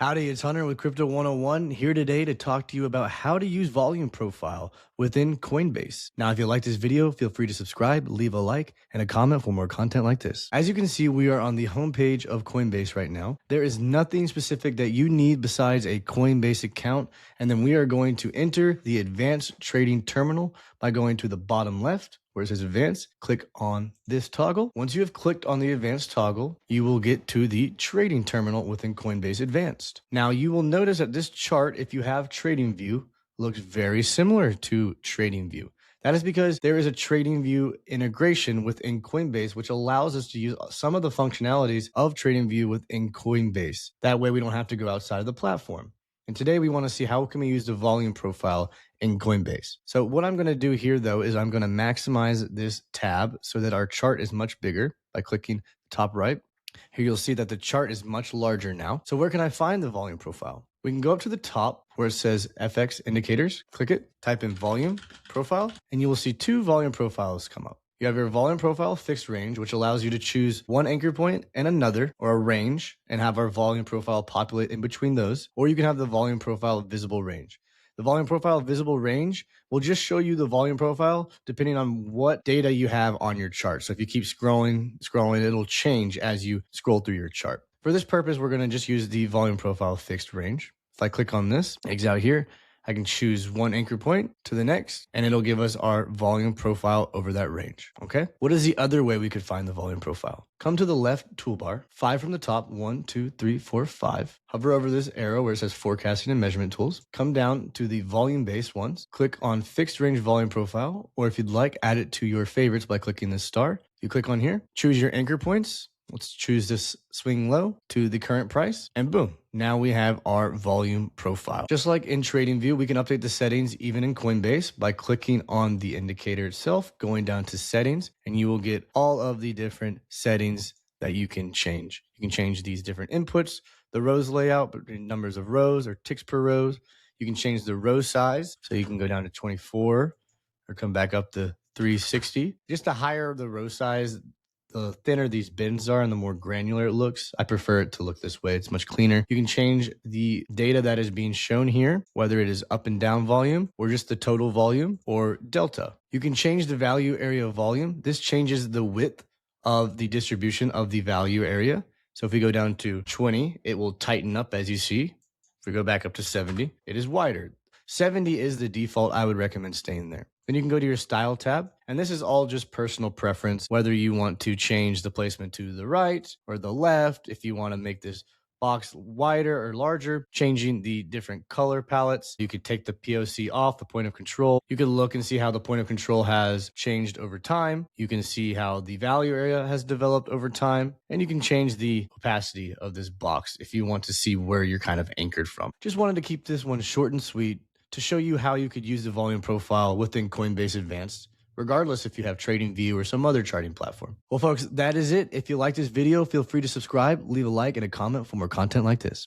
Howdy, it's Hunter with Crypto 101 here today to talk to you about how to use volume profile within Coinbase. Now, if you like this video, feel free to subscribe, leave a like, and a comment for more content like this. As you can see, we are on the homepage of Coinbase right now. There is nothing specific that you need besides a Coinbase account, and then we are going to enter the advanced trading terminal by going to the bottom left where it says advanced, click on this toggle. Once you have clicked on the advanced toggle, you will get to the trading terminal within Coinbase Advanced. Now you will notice that this chart, if you have TradingView, looks very similar to TradingView. That is because there is a TradingView integration within Coinbase, which allows us to use some of the functionalities of TradingView within Coinbase. That way we don't have to go outside of the platform. And today we want to see how can we use the volume profile in Coinbase. So what I'm going to do here though is I'm going to maximize this tab so that our chart is much bigger by clicking top right. Here you'll see that the chart is much larger now. So where can I find the volume profile? We can go up to the top where it says FX indicators, click it, type in volume profile, and you will see two volume profiles come up. You have your volume profile fixed range, which allows you to choose one anchor point and another, or a range, and have our volume profile populate in between those. Or you can have the volume profile visible range. The volume profile visible range will just show you the volume profile depending on what data you have on your chart. So if you keep scrolling, it'll change as you scroll through your chart. For this purpose, we're going to just use the volume profile fixed range. If I click on this, exit out here, I can choose one anchor point to the next, and it'll give us our volume profile over that range, okay? What is the other way we could find the volume profile? Come to the left toolbar, 5 from the top, 1, 2, 3, 4, 5. Hover over this arrow where it says forecasting and measurement tools. Come down to the volume-based ones. Click on fixed range volume profile, or if you'd like, add it to your favorites by clicking this star. You click on here, choose your anchor points. Let's choose this swing low to the current price, and boom, now we have our volume profile. Just like in TradingView, we can update the settings even in Coinbase by clicking on the indicator itself, going down to settings, and you will get all of the different settings that you can change. You can change these different inputs, the rows layout, numbers of rows or ticks per rows. You can change the row size, so you can go down to 24 or come back up to 360. Just the higher the row size, the thinner these bins are and the more granular it looks. I prefer it to look this way. It's much cleaner. You can change the data that is being shown here, whether it is up and down volume or just the total volume or delta. You can change the value area volume. This changes the width of the distribution of the value area. So if we go down to 20, it will tighten up as you see. If we go back up to 70, it is wider. 70 is the default. I would recommend staying there. Then you can go to your style tab, and this is all just personal preference, whether you want to change the placement to the right or the left, if you want to make this box wider or larger, changing the different color palettes. You could take the POC off, the point of control. You can look and see how the point of control has changed over time. You can see how the value area has developed over time, and you can change the opacity of this box if you want to see where you're kind of anchored from. Just wanted to keep this one short and sweet to show you how you could use the volume profile within Coinbase Advanced, regardless if you have TradingView or some other charting platform. Well, folks, that is it. If you like this video, feel free to subscribe, leave a like, and a comment for more content like this.